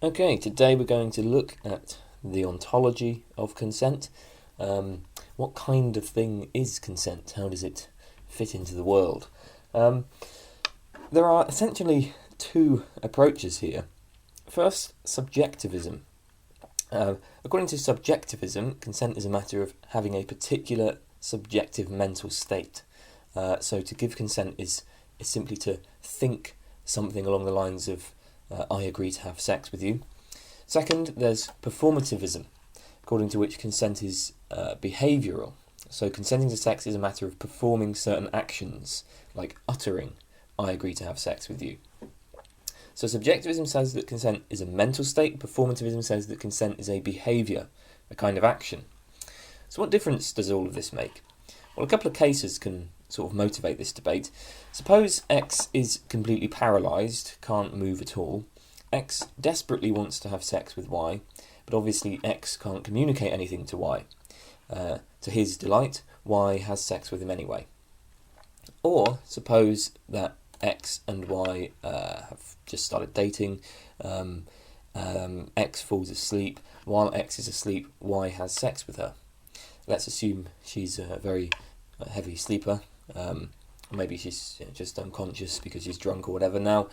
Okay, today we're going to look at the ontology of consent. What kind of thing is consent? How does it fit into the world? There are essentially two approaches here. First, subjectivism. According to subjectivism, consent is a matter of having a particular subjective mental state. So to give consent is simply to think something along the lines of I agree to have sex with you. Second, there's performativism, according to which consent is behavioural. So consenting to sex is a matter of performing certain actions, like uttering I agree to have sex with you. So subjectivism says that consent is a mental state, performativism says that consent is a behaviour, a kind of action. So what difference does all of this make? Well, a couple of cases can sort of motivate this debate. Suppose X is completely paralysed, can't move at all. X desperately wants to have sex with Y, but obviously X can't communicate anything to Y. To his delight, Y has sex with him anyway. Or suppose that X and Y have just started dating. X falls asleep. While X is asleep, Y has sex with her. Let's assume she's a very heavy sleeper. Maybe she's just unconscious because she's drunk or whatever. Now,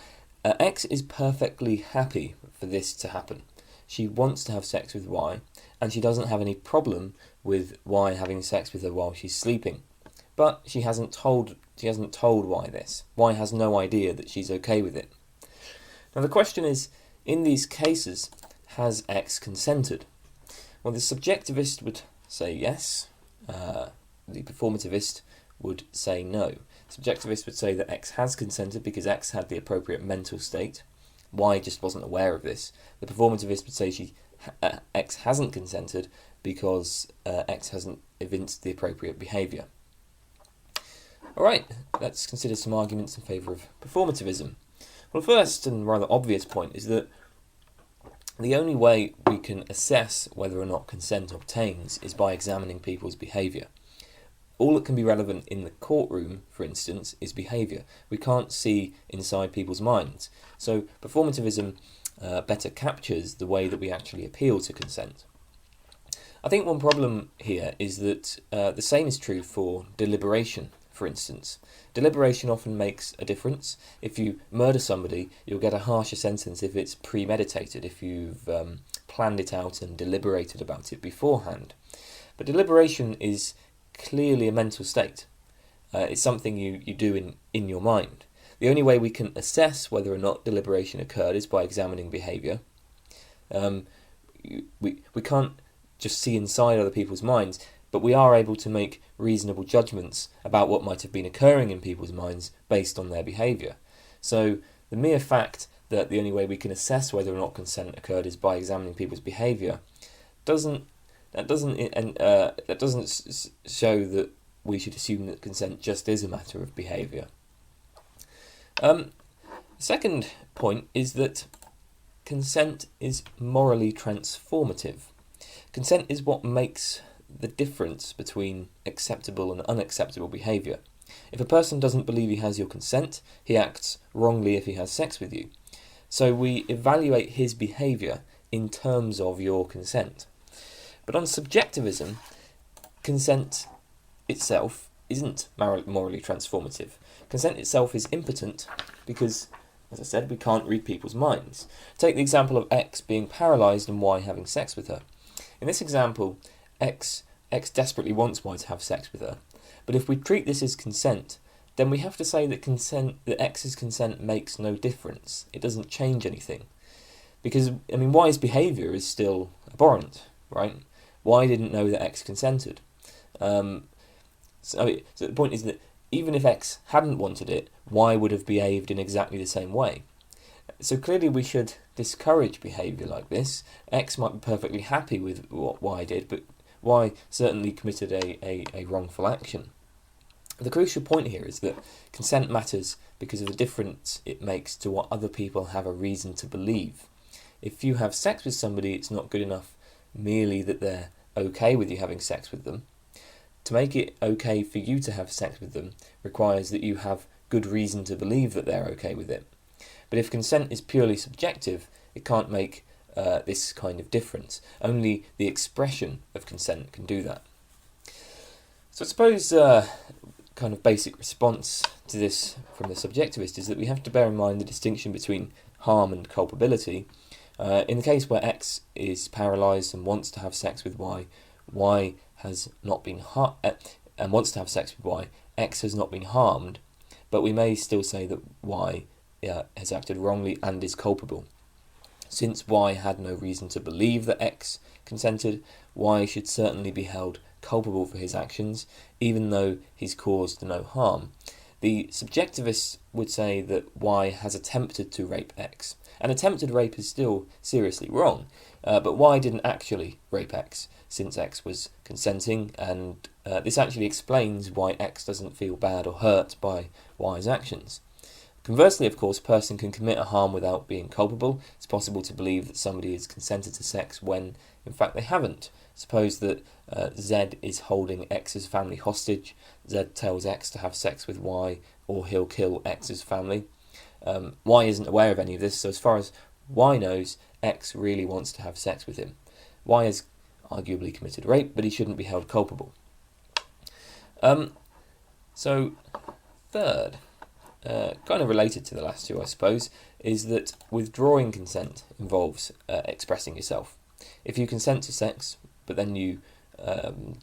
X is perfectly happy for this to happen. She wants to have sex with Y, and she doesn't have any problem with Y having sex with her while she's sleeping. But she hasn't told Y this. Y has no idea that she's okay with it. Now the question is, in these cases, has X consented? Well, the subjectivist would say yes. The performativist would say no. Subjectivist would say that X has consented because X had the appropriate mental state. Y just wasn't aware of this. The performativist would say X hasn't consented because X hasn't evinced the appropriate behaviour. Alright, let's consider some arguments in favour of performativism. Well, the first and rather obvious point is that the only way we can assess whether or not consent obtains is by examining people's behaviour. All that can be relevant in the courtroom, for instance, is behaviour. We can't see inside people's minds. So performativism better captures the way that we actually appeal to consent. I think one problem here is that the same is true for deliberation, for instance. Deliberation often makes a difference. If you murder somebody, you'll get a harsher sentence if it's premeditated, if you've planned it out and deliberated about it beforehand. But deliberation is clearly a mental state. It's something you do in your mind. The only way we can assess whether or not deliberation occurred is by examining behaviour. We can't just see inside other people's minds, but we are able to make reasonable judgments about what might have been occurring in people's minds based on their behaviour. So the mere fact that the only way we can assess whether or not consent occurred is by examining people's behaviour doesn't show that we should assume that consent just is a matter of behaviour. The second point is that consent is morally transformative. Consent is what makes the difference between acceptable and unacceptable behaviour. If a person doesn't believe he has your consent, he acts wrongly if he has sex with you. So we evaluate his behaviour in terms of your consent. But on subjectivism, consent itself isn't morally transformative. Consent itself is impotent because, as I said, we can't read people's minds. Take the example of X being paralysed and Y having sex with her. In this example, X desperately wants Y to have sex with her. But if we treat this as consent, then we have to say that X's consent makes no difference. It doesn't change anything. Because, Y's behaviour is still abhorrent, right? Y didn't know that X consented. So the point is that even if X hadn't wanted it, Y would have behaved in exactly the same way. So clearly we should discourage behaviour like this. X might be perfectly happy with what Y did, but Y certainly committed a wrongful action. The crucial point here is that consent matters because of the difference it makes to what other people have a reason to believe. If you have sex with somebody, it's not good enough merely that they're okay with you having sex with them. To make it okay for you to have sex with them requires that you have good reason to believe that they're okay with it. But if consent is purely subjective, it can't make this kind of difference. Only the expression of consent can do that. So I suppose kind of basic response to this from the subjectivist is that we have to bear in mind the distinction between harm and culpability. In the case where X is paralysed and wants to have sex with Y, Y has not been and wants to have sex with Y, X has not been harmed, but we may still say that Y has acted wrongly and is culpable. Since Y had no reason to believe that X consented, Y should certainly be held culpable for his actions, even though he's caused no harm. The subjectivists would say that Y has attempted to rape X. An attempted rape is still seriously wrong, but Y didn't actually rape X, since X was consenting, and this actually explains why X doesn't feel bad or hurt by Y's actions. Conversely, of course, a person can commit a harm without being culpable. It's possible to believe that somebody has consented to sex when, in fact, they haven't. Suppose that Z is holding X's family hostage. Z tells X to have sex with Y, or he'll kill X's family. Y isn't aware of any of this, so as far as Y knows, X really wants to have sex with him. Y has arguably committed rape, but he shouldn't be held culpable. So, third, kind of related to the last two, I suppose, is that withdrawing consent involves expressing yourself. If you consent to sex, but then you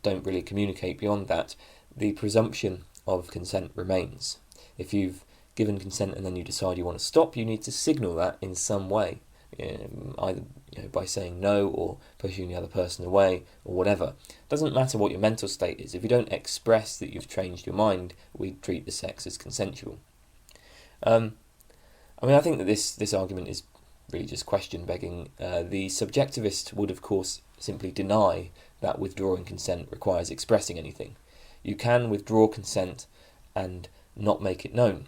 don't really communicate beyond that, the presumption of consent remains. If you've given consent and then you decide you want to stop, you need to signal that in some way, either by saying no or pushing the other person away or whatever. It doesn't matter what your mental state is. If you don't express that you've changed your mind, we treat the sex as consensual. I think that this argument is really just question begging. The subjectivist would, of course, simply deny that withdrawing consent requires expressing anything. You can withdraw consent and not make it known.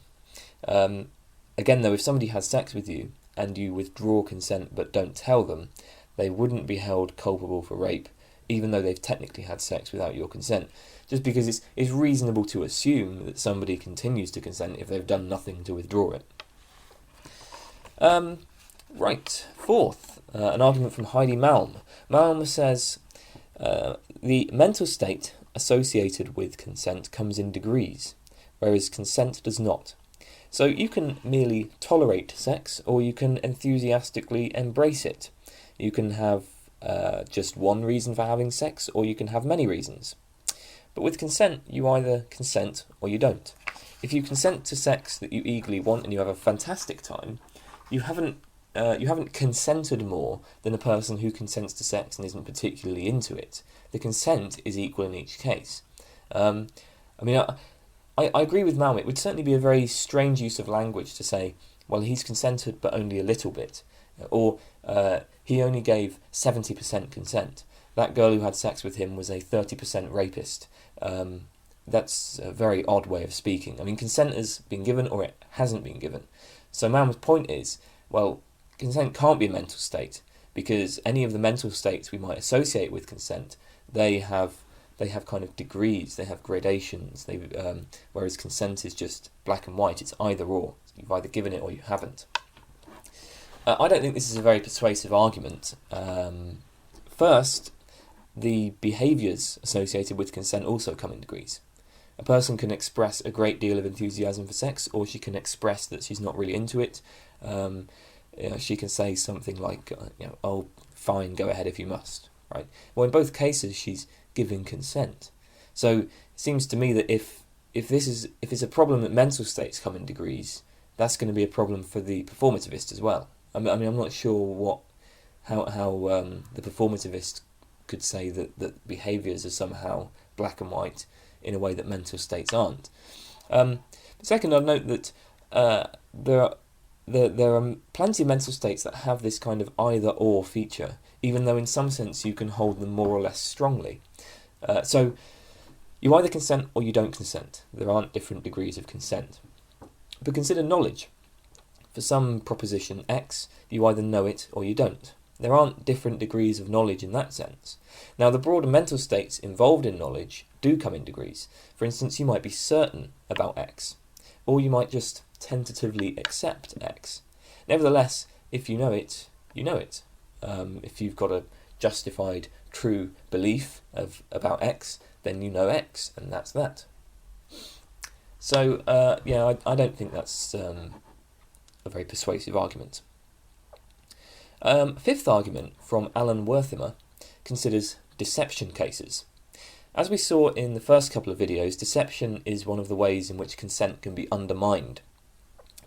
Again, though, if somebody has sex with you and you withdraw consent but don't tell them, they wouldn't be held culpable for rape, even though they've technically had sex without your consent, just because it's reasonable to assume that somebody continues to consent if they've done nothing to withdraw it. Right, fourth, an argument from Heidi Malm. Malm says, the mental state associated with consent comes in degrees, whereas consent does not. So you can merely tolerate sex, or you can enthusiastically embrace it. You can have just one reason for having sex, or you can have many reasons. But with consent, you either consent or you don't. If you consent to sex that you eagerly want and you have a fantastic time, you haven't consented more than a person who consents to sex and isn't particularly into it. The consent is equal in each case. I agree with Malm. It would certainly be a very strange use of language to say, well, he's consented but only a little bit, or he only gave 70% consent. That girl who had sex with him was a 30% rapist. That's a very odd way of speaking. I mean, consent has been given or it hasn't been given. So Malm's point is, well, consent can't be a mental state, because any of the mental states we might associate with consent, they have kind of degrees, they have gradations, whereas consent is just black and white, it's either or. You've either given it or you haven't. I don't think this is a very persuasive argument. First, the behaviours associated with consent also come in degrees. A person can express a great deal of enthusiasm for sex, or she can express that she's not really into it. She can say something like, "Oh, fine, go ahead if you must." Right? Well, in both cases, she's giving consent. So it seems to me that if it's a problem that mental states come in degrees, that's going to be a problem for the performativist as well. I'm not sure how the performativist could say that behaviours are somehow black and white in a way that mental states aren't. Second, I'll note that there are plenty of mental states that have this kind of either-or feature, even though in some sense you can hold them more or less strongly. So you either consent or you don't consent. There aren't different degrees of consent. But consider knowledge. For some proposition X, you either know it or you don't. There aren't different degrees of knowledge in that sense. Now, the broader mental states involved in knowledge do come in degrees. For instance, you might be certain about X, or you might just tentatively accept X. Nevertheless, if you know it, you know it. If you've got a justified true belief about X, then you know X, and that's that. So, I don't think that's a very persuasive argument. Fifth argument from Alan Wertheimer considers deception cases. As we saw in the first couple of videos, deception is one of the ways in which consent can be undermined.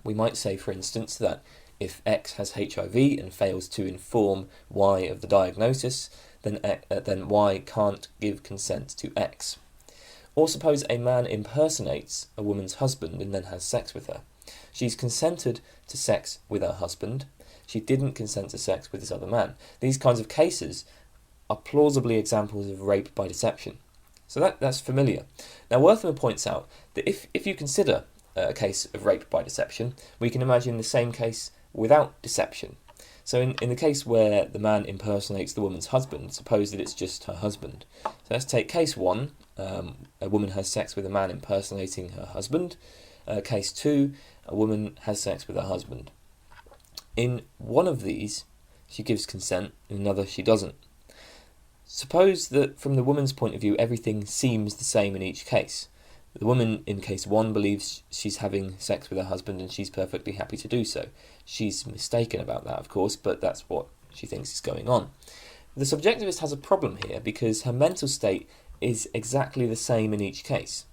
We might say, for instance, that if X has HIV and fails to inform Y of the diagnosis, then Y can't give consent to X. Or suppose a man impersonates a woman's husband and then has sex with her. She's consented to sex with her husband. She didn't consent to sex with this other man. These kinds of cases are plausibly examples of rape by deception. So that's familiar. Now, Wertheimer points out that if you consider a case of rape by deception, we can imagine the same case without deception. So in the case where the man impersonates the woman's husband, suppose that it's just her husband. So let's take case 1, a woman has sex with a man impersonating her husband. Case 2, a woman has sex with her husband. In one of these, she gives consent, in another she doesn't. Suppose that from the woman's point of view, everything seems the same in each case. The woman in case 1 believes she's having sex with her husband and she's perfectly happy to do so. She's mistaken about that, of course, but that's what she thinks is going on. The subjectivist has a problem here because her mental state is exactly the same in each case.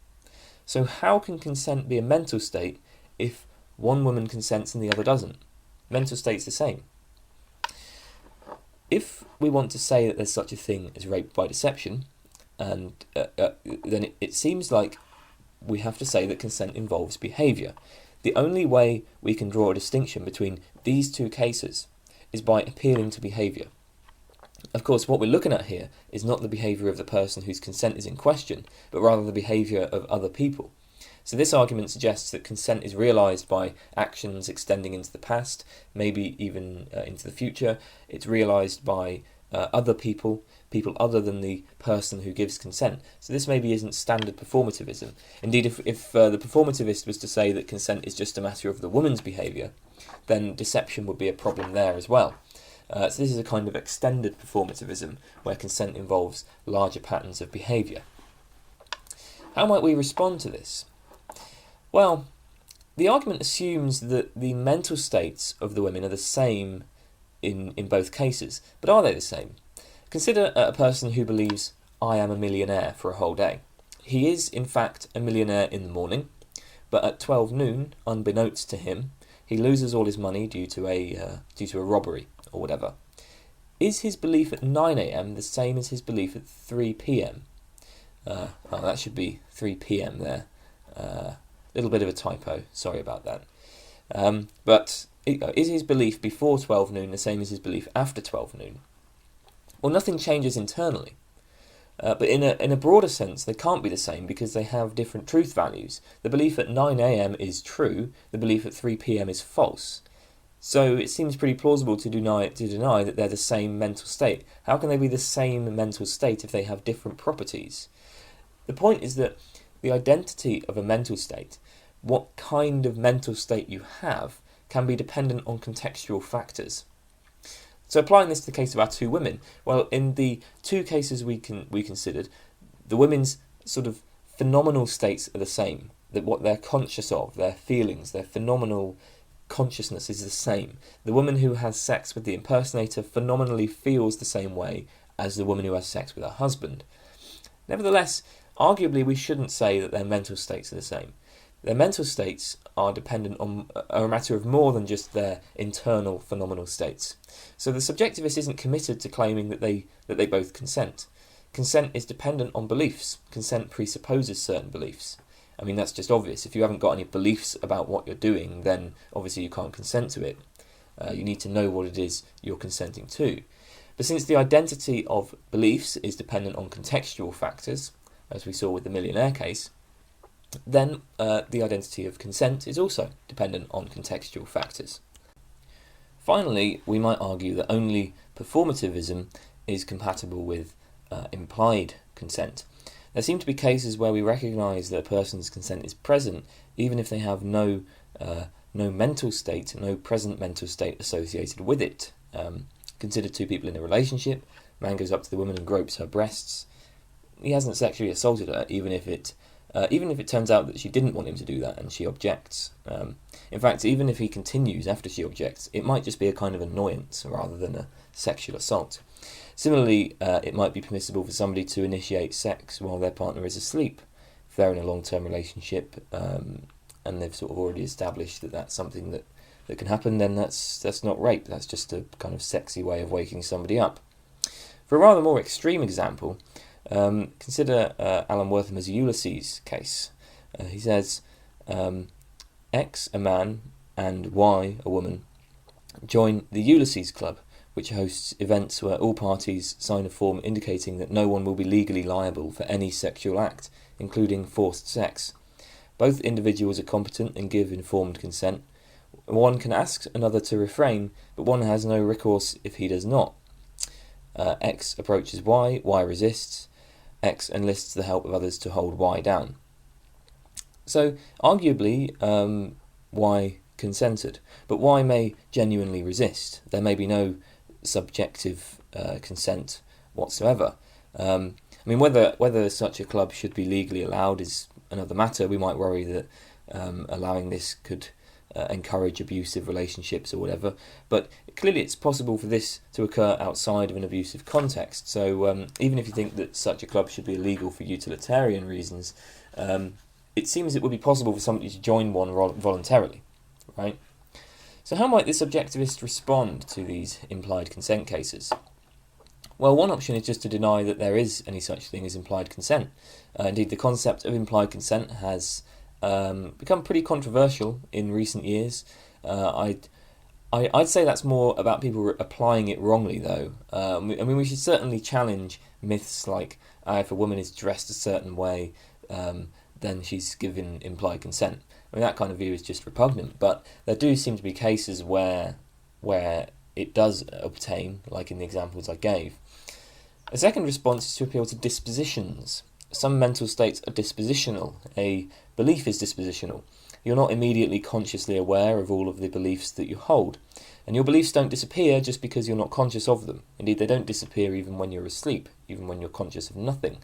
So how can consent be a mental state if one woman consents and the other doesn't? Mental state's the same. If we want to say that there's such a thing as rape by deception, and then it seems like we have to say that consent involves behaviour. The only way we can draw a distinction between these two cases is by appealing to behaviour. Of course, what we're looking at here is not the behaviour of the person whose consent is in question, but rather the behaviour of other people. So this argument suggests that consent is realised by actions extending into the past, maybe even into the future. It's realised by other people other than the person who gives consent. So this maybe isn't standard performativism. Indeed, if the performativist was to say that consent is just a matter of the woman's behaviour, then deception would be a problem there as well. So this is a kind of extended performativism where consent involves larger patterns of behaviour. How might we respond to this? Well, the argument assumes that the mental states of the women are the same in both cases. But are they the same? Consider a person who believes, I am a millionaire for a whole day. He is, in fact, a millionaire in the morning, but at 12 noon, unbeknownst to him, he loses all his money due to a robbery or whatever. Is his belief at 9 a.m. the same as his belief at 3 p.m.? That should be 3 p.m. there. Little bit of a typo, sorry about that. But is his belief before 12 noon the same as his belief after 12 noon? Well, nothing changes internally. But in a broader sense, they can't be the same because they have different truth values. The belief at 9 a.m. is true, the belief at 3 p.m. is false. So it seems pretty plausible to deny that they're the same mental state. How can they be the same mental state if they have different properties? The point is that the identity of a mental state, what kind of mental state you have, can be dependent on contextual factors. So applying this to the case of our two women, well, in the two cases we considered, the women's sort of phenomenal states are the same. That what they're conscious of, their feelings, their phenomenal consciousness is the same. The woman who has sex with the impersonator phenomenally feels the same way as the woman who has sex with her husband. Nevertheless, arguably we shouldn't say that their mental states are the same. Their mental states are a matter of more than just their internal phenomenal states. So the subjectivist isn't committed to claiming that they both consent. Consent is dependent on beliefs. Consent presupposes certain beliefs. I mean, that's just obvious. If you haven't got any beliefs about what you're doing, then obviously you can't consent to it. You need to know what it is you're consenting to. But since the identity of beliefs is dependent on contextual factors, as we saw with the millionaire case, then the identity of consent is also dependent on contextual factors. Finally, we might argue that only performativism is compatible with implied consent. There seem to be cases where we recognise that a person's consent is present, even if they have no mental state, no present mental state associated with it. Consider two people in a relationship. Man goes up to the woman and gropes her breasts. He hasn't sexually assaulted her, even if it turns out that she didn't want him to do that and she objects. In fact, even if he continues after she objects, it might just be a kind of annoyance rather than a sexual assault. Similarly, it might be permissible for somebody to initiate sex while their partner is asleep. If they're in a long-term relationship and they've sort of already established that that's something that can happen, then that's not rape. That's just a kind of sexy way of waking somebody up. For a rather more extreme example, consider Alan Worthamer's Ulysses case. He says, X, a man, and Y, a woman, join the Ulysses Club, which hosts events where all parties sign a form indicating that no one will be legally liable for any sexual act, including forced sex. Both individuals are competent and give informed consent. One can ask another to refrain, but one has no recourse if he does not. X approaches Y, Y resists. X enlists the help of others to hold Y down. So, arguably, Y consented, but Y may genuinely resist. There may be no subjective consent whatsoever. I mean, whether such a club should be legally allowed is another matter. We might worry that allowing this could encourage abusive relationships or whatever, but clearly it's possible for this to occur outside of an abusive context. So even if you think that such a club should be illegal for utilitarian reasons, it seems it would be possible for somebody to join one voluntarily, right? So how might the subjectivist respond to these implied consent cases? Well, one option is just to deny that there is any such thing as implied consent. Indeed, the concept of implied consent has become pretty controversial in recent years. I'd say that's more about people applying it wrongly, though. I mean, we should certainly challenge myths like if a woman is dressed a certain way, then she's given implied consent. I mean, that kind of view is just repugnant, but there do seem to be cases where it does obtain, like in the examples I gave. A second response is to appeal to dispositions. Some mental states are dispositional. A belief is dispositional. You're not immediately consciously aware of all of the beliefs that you hold. And your beliefs don't disappear just because you're not conscious of them. Indeed, they don't disappear even when you're asleep, even when you're conscious of nothing.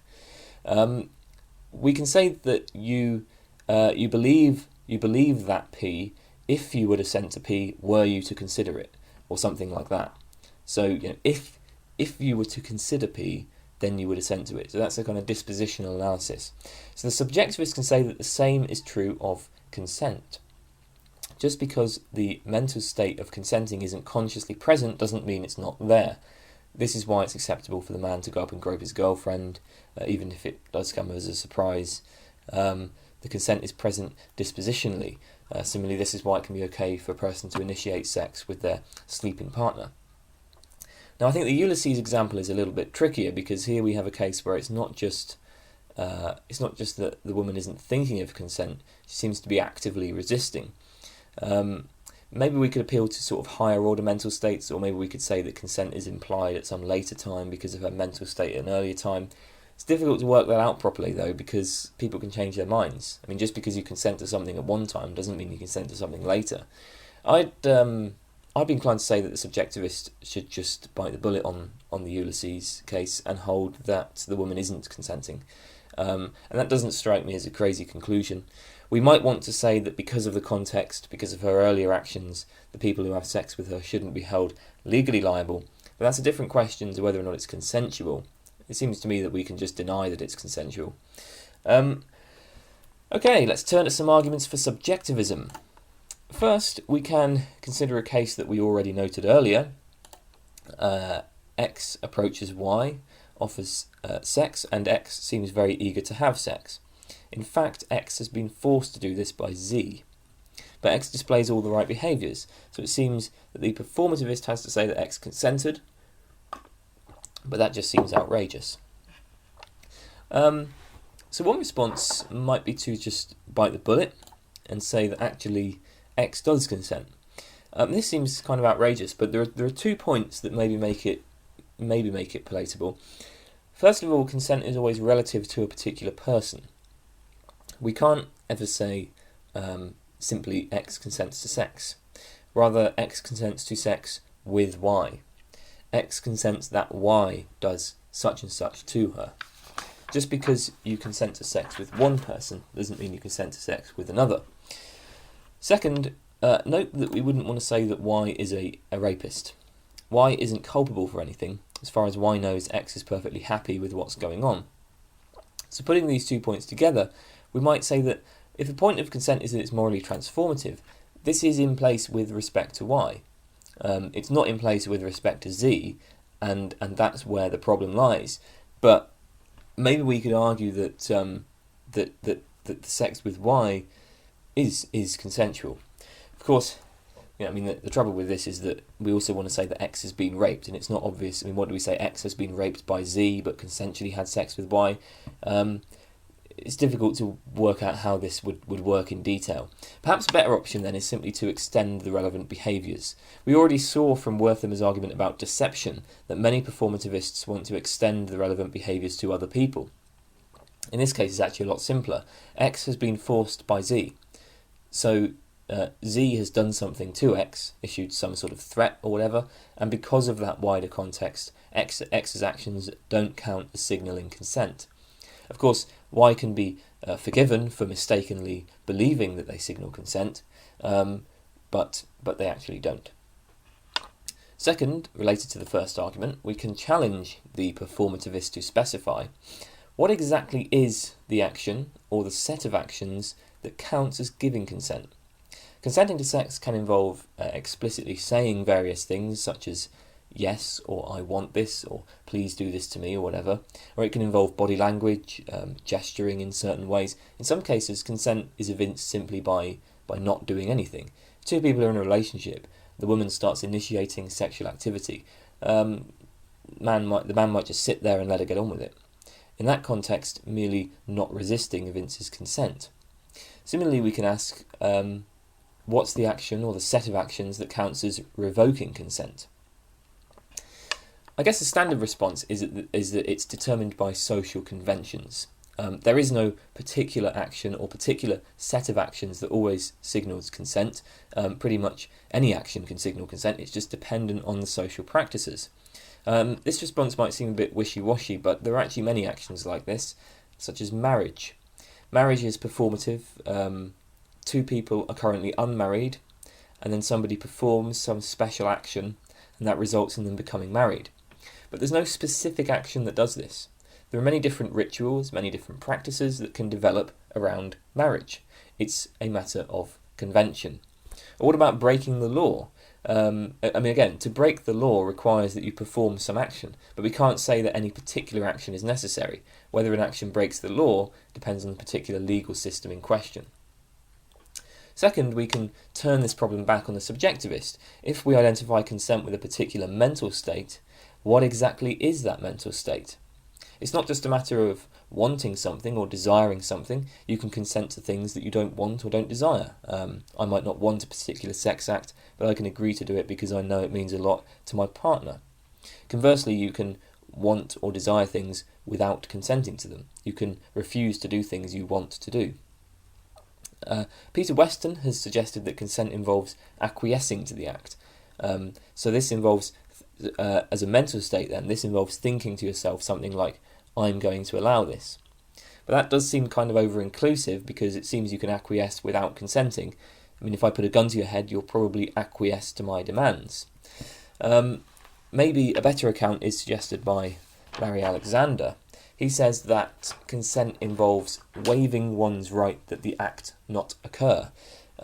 We can say that you believe that P if you would assent to P were you to consider it, or something like that. So if you were to consider P, then you would assent to it. So that's a kind of dispositional analysis. So the subjectivist can say that the same is true of consent. Just because the mental state of consenting isn't consciously present doesn't mean it's not there. This is why it's acceptable for the man to go up and grope his girlfriend, even if it does come as a surprise. The consent is present dispositionally. Similarly, this is why it can be okay for a person to initiate sex with their sleeping partner. Now, I think the Ulysses example is a little bit trickier because here we have a case where it's not just that the woman isn't thinking of consent; she seems to be actively resisting. Maybe we could appeal to sort of higher order mental states, or maybe we could say that consent is implied at some later time because of her mental state at an earlier time. It's difficult to work that out properly, though, because people can change their minds. I mean, just because you consent to something at one time doesn't mean you consent to something later. I'd be inclined to say that the subjectivist should just bite the bullet on the Ulysses case and hold that the woman isn't consenting. And that doesn't strike me as a crazy conclusion. We might want to say that because of the context, because of her earlier actions, the people who have sex with her shouldn't be held legally liable. But that's a different question to whether or not it's consensual. It seems to me that we can just deny that it's consensual. Okay, let's turn to some arguments for subjectivism. First, we can consider a case that we already noted earlier. X approaches Y, offers sex, and X seems very eager to have sex. In fact, X has been forced to do this by Z. But X displays all the right behaviours, so it seems that the performativist has to say that X consented, but that just seems outrageous. So one response might be to just bite the bullet and say that actually X does consent. This seems kind of outrageous, but there are 2 points that maybe make it palatable. First of all, consent is always relative to a particular person. We can't ever say simply X consents to sex. Rather, X consents to sex with Y. X consents that Y does such and such to her. Just because you consent to sex with one person doesn't mean you consent to sex with another. Second, note that we wouldn't want to say that Y is a rapist. Y isn't culpable for anything. As far as Y knows, X is perfectly happy with what's going on. So putting these 2 points together, we might say that if the point of consent is that it's morally transformative, this is in place with respect to Y. It's not in place with respect to Z, and that's where the problem lies. But maybe we could argue that that the sex with Y is consensual. Of course, the trouble with this is that we also want to say that X has been raped, and it's not obvious. What do we say? X has been raped by Z, but consensually had sex with Y. It's difficult to work out how this would work in detail. Perhaps a better option then is simply to extend the relevant behaviours. We already saw from Wertheimer's argument about deception that many performativists want to extend the relevant behaviours to other people. In this case, it's actually a lot simpler. X has been forced by Z. So Z has done something to X, issued some sort of threat or whatever, and because of that wider context, X's actions don't count as signalling consent. Of course, Y can be forgiven for mistakenly believing that they signal consent, but they actually don't. Second, related to the first argument, we can challenge the performativist to specify what exactly is the action or the set of actions that counts as giving consent. Consenting to sex can involve explicitly saying various things such as yes, or I want this, or please do this to me, or whatever. Or it can involve body language, gesturing in certain ways. In some cases, consent is evinced simply by not doing anything. Two people are in a relationship. The woman starts initiating sexual activity. The man might just sit there and let her get on with it. In that context, merely not resisting evinces consent. Similarly, we can ask, what's the action or the set of actions that counts as revoking consent? I guess the standard response is that it's determined by social conventions. There is no particular action or particular set of actions that always signals consent. Pretty much any action can signal consent. It's just dependent on the social practices. This response might seem a bit wishy-washy, but there are actually many actions like this, such as marriage. Marriage is performative. Two people are currently unmarried, and then somebody performs some special action, and that results in them becoming married. But there's no specific action that does this. There are many different rituals, many different practices that can develop around marriage. It's a matter of convention. Or what about breaking the law? Again, to break the law requires that you perform some action, but we can't say that any particular action is necessary. Whether an action breaks the law depends on the particular legal system in question. Second, we can turn this problem back on the subjectivist. If we identify consent with a particular mental state, what exactly is that mental state? It's not just a matter of wanting something or desiring something. You can consent to things that you don't want or don't desire. I might not want a particular sex act, but I can agree to do it because I know it means a lot to my partner. Conversely, you can want or desire things without consenting to them. You can refuse to do things you want to do. Peter Weston has suggested that consent involves acquiescing to the act. So this involves, as a mental state then, this involves thinking to yourself something like, I'm going to allow this. But that does seem kind of over-inclusive because it seems you can acquiesce without consenting. If I put a gun to your head, you'll probably acquiesce to my demands. Maybe a better account is suggested by Larry Alexander. He says that consent involves waiving one's right that the act not occur.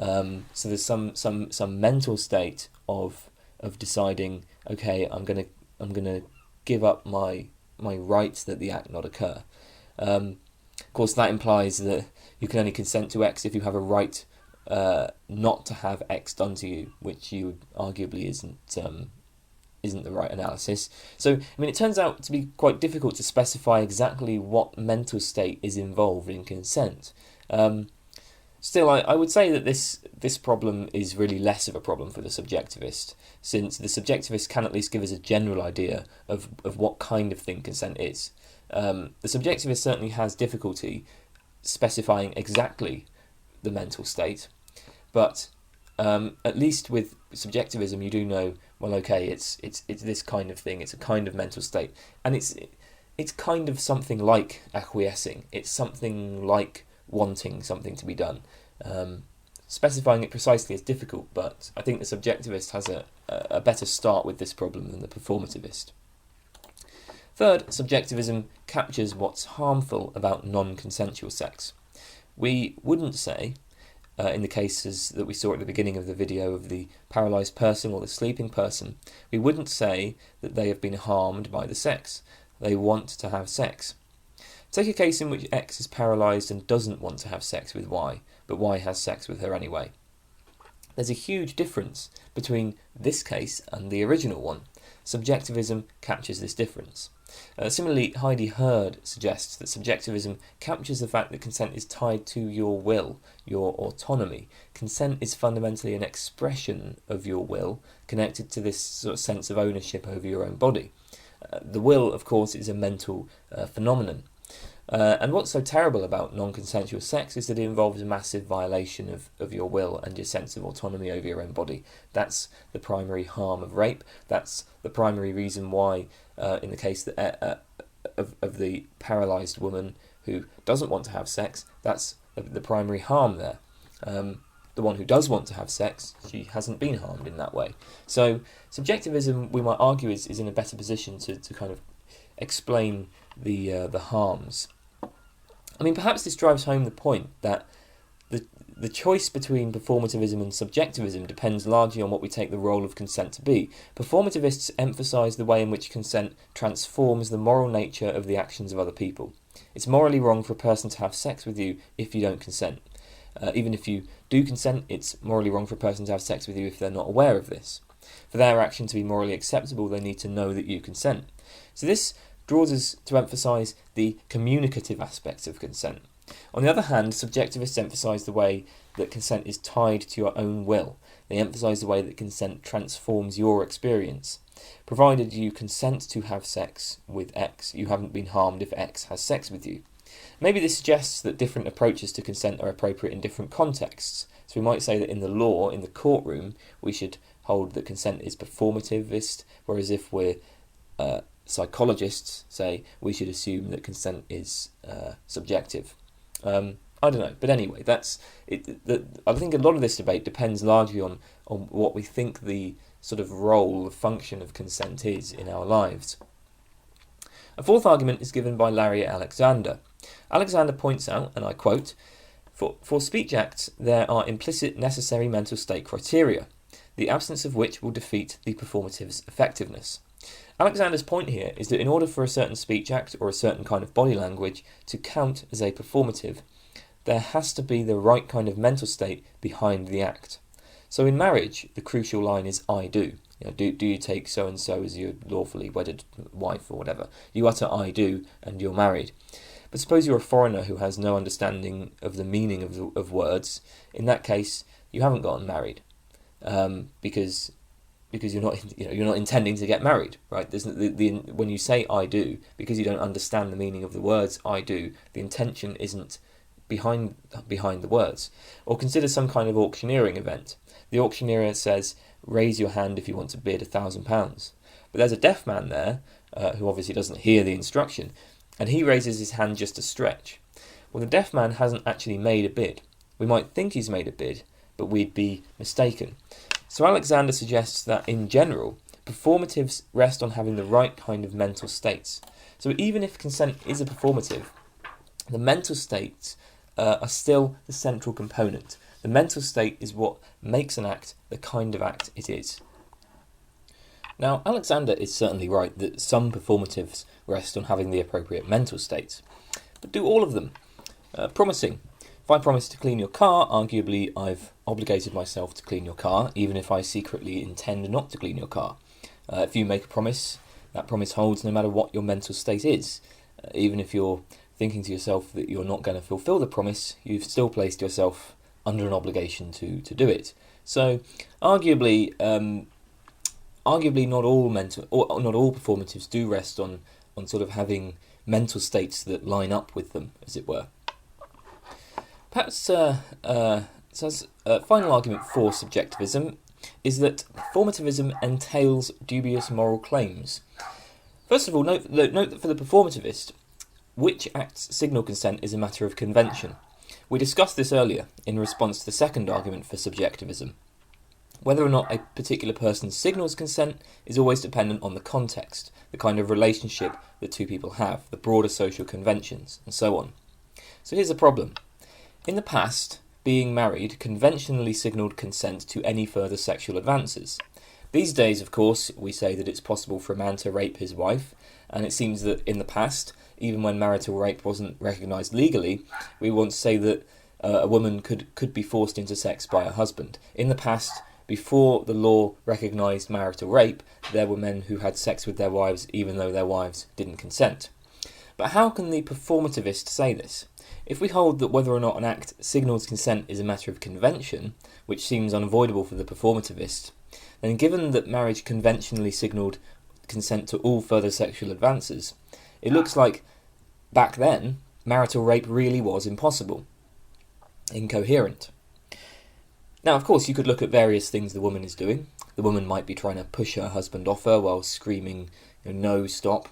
So there's some mental state of deciding, okay, I'm gonna give up my right that the act not occur. Of course, that implies that you can only consent to X if you have a right not to have X done to you, which you arguably isn't the right analysis. So, it turns out to be quite difficult to specify exactly what mental state is involved in consent. Still, I would say that this problem is really less of a problem for the subjectivist, since the subjectivist can at least give us a general idea of what kind of thing consent is. The subjectivist certainly has difficulty specifying exactly the mental state, but at least with subjectivism you do know well, okay, it's this kind of thing. It's a kind of mental state, and it's kind of something like acquiescing. It's something like wanting something to be done. Specifying it precisely is difficult, but I think the subjectivist has a better start with this problem than the performativist. Third, subjectivism captures what's harmful about non-consensual sex. We wouldn't say, in the cases that we saw at the beginning of the video of the paralysed person or the sleeping person, we wouldn't say that they have been harmed by the sex. They want to have sex. Take a case in which X is paralysed and doesn't want to have sex with Y, but Y has sex with her anyway. There's a huge difference between this case and the original one. Subjectivism captures this difference. Similarly, Heidi Hurd suggests that subjectivism captures the fact that consent is tied to your will, your autonomy. Consent is fundamentally an expression of your will, connected to this sort of sense of ownership over your own body. The will, of course, is a mental phenomenon. And what's so terrible about non-consensual sex is that it involves a massive violation of your will and your sense of autonomy over your own body. That's the primary harm of rape. That's the primary reason why, in the case of the paralysed woman who doesn't want to have sex, that's the primary harm there. The one who does want to have sex, she hasn't been harmed in that way. So subjectivism, we might argue, is in a better position to kind of explain the harms. I mean, perhaps this drives home the point that the choice between performativism and subjectivism depends largely on what we take the role of consent to be. Performativists emphasise the way in which consent transforms the moral nature of the actions of other people. It's morally wrong for a person to have sex with you if you don't consent. Even if you do consent, it's morally wrong for a person to have sex with you if they're not aware of this. For their action to be morally acceptable, they need to know that you consent. So this draws us to emphasise the communicative aspects of consent. On the other hand, subjectivists emphasise the way that consent is tied to your own will. They emphasise the way that consent transforms your experience. Provided you consent to have sex with X, you haven't been harmed if X has sex with you. Maybe this suggests that different approaches to consent are appropriate in different contexts. So we might say that in the law, in the courtroom, we should hold that consent is performativist, whereas if we're psychologists, say, we should assume that consent is subjective. I don't know, but anyway, that's it. I think a lot of this debate depends largely on what we think the sort of role, the function of consent is in our lives. A fourth argument is given by Larry Alexander. Alexander points out, and I quote, For speech acts there are implicit necessary mental state criteria, the absence of which will defeat the performative's effectiveness. Alexander's point here is that in order for a certain speech act or a certain kind of body language to count as a performative, there has to be the right kind of mental state behind the act. So in marriage, the crucial line is I do. Do you take so-and-so as your lawfully wedded wife or whatever? You utter I do and you're married. But suppose you're a foreigner who has no understanding of the meaning of words. In that case, you haven't gotten married because you're not intending to get married, right? When you say I do, because you don't understand the meaning of the words I do, the intention isn't behind the words. Or consider some kind of auctioneering event. The auctioneer says, raise your hand if you want to bid £1,000. But there's a deaf man there who obviously doesn't hear the instruction, and he raises his hand just a stretch. Well, the deaf man hasn't actually made a bid. We might think he's made a bid, but we'd be mistaken. So Alexander suggests that, in general, performatives rest on having the right kind of mental states. So even if consent is a performative, the mental states are still the central component. The mental state is what makes an act the kind of act it is. Now, Alexander is certainly right that some performatives rest on having the appropriate mental states. But do all of them? Promising. If I promise to clean your car, arguably I've obligated myself to clean your car, even if I secretly intend not to clean your car. If you make a promise, that promise holds no matter what your mental state is. Even if you're thinking to yourself that you're not going to fulfil the promise, you've still placed yourself under an obligation to do it. So, arguably not all performatives do rest on sort of having mental states that line up with them, as it were. Perhaps, so as a final argument for subjectivism, is that performativism entails dubious moral claims. First of all, note that for the performativist, which acts signal consent is a matter of convention. We discussed this earlier in response to the second argument for subjectivism. Whether or not a particular person signals consent is always dependent on the context, the kind of relationship that two people have, the broader social conventions, and so on. So here's the problem. In the past, being married conventionally signalled consent to any further sexual advances. These days, of course, we say that it's possible for a man to rape his wife, and it seems that in the past, even when marital rape wasn't recognised legally, we want to say that a woman could be forced into sex by her husband. In the past, before the law recognised marital rape, there were men who had sex with their wives even though their wives didn't consent. But how can the performativist say this? If we hold that whether or not an act signals consent is a matter of convention, which seems unavoidable for the performativist, then given that marriage conventionally signalled consent to all further sexual advances, it looks like back then marital rape really was impossible, incoherent. Now, of course, you could look at various things the woman is doing. The woman might be trying to push her husband off her while screaming, no, stop.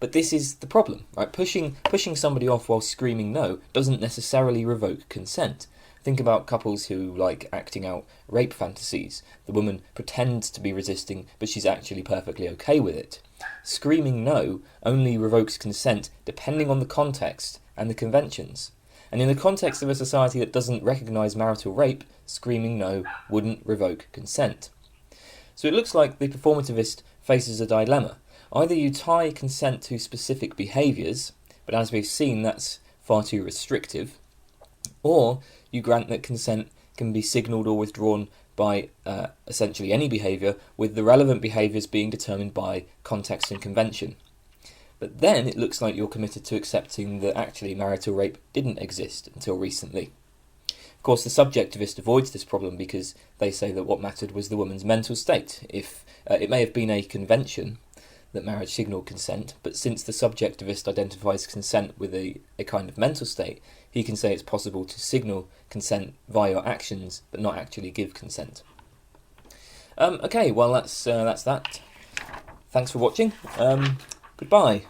But this is the problem, right? Pushing somebody off while screaming no doesn't necessarily revoke consent. Think about couples who like acting out rape fantasies. The woman pretends to be resisting, but she's actually perfectly okay with it. Screaming no only revokes consent depending on the context and the conventions. And in the context of a society that doesn't recognise marital rape, screaming no wouldn't revoke consent. So it looks like the performativist faces a dilemma. Either you tie consent to specific behaviours, but as we've seen that's far too restrictive, or you grant that consent can be signalled or withdrawn by essentially any behaviour, with the relevant behaviours being determined by context and convention. But then it looks like you're committed to accepting that actually marital rape didn't exist until recently. Of course, the subjectivist avoids this problem because they say that what mattered was the woman's mental state. If it may have been a convention that marriage signalled consent, but since the subjectivist identifies consent with a kind of mental state, he can say it's possible to signal consent via your actions, but not actually give consent. Okay, well that's that. Thanks for watching. Goodbye.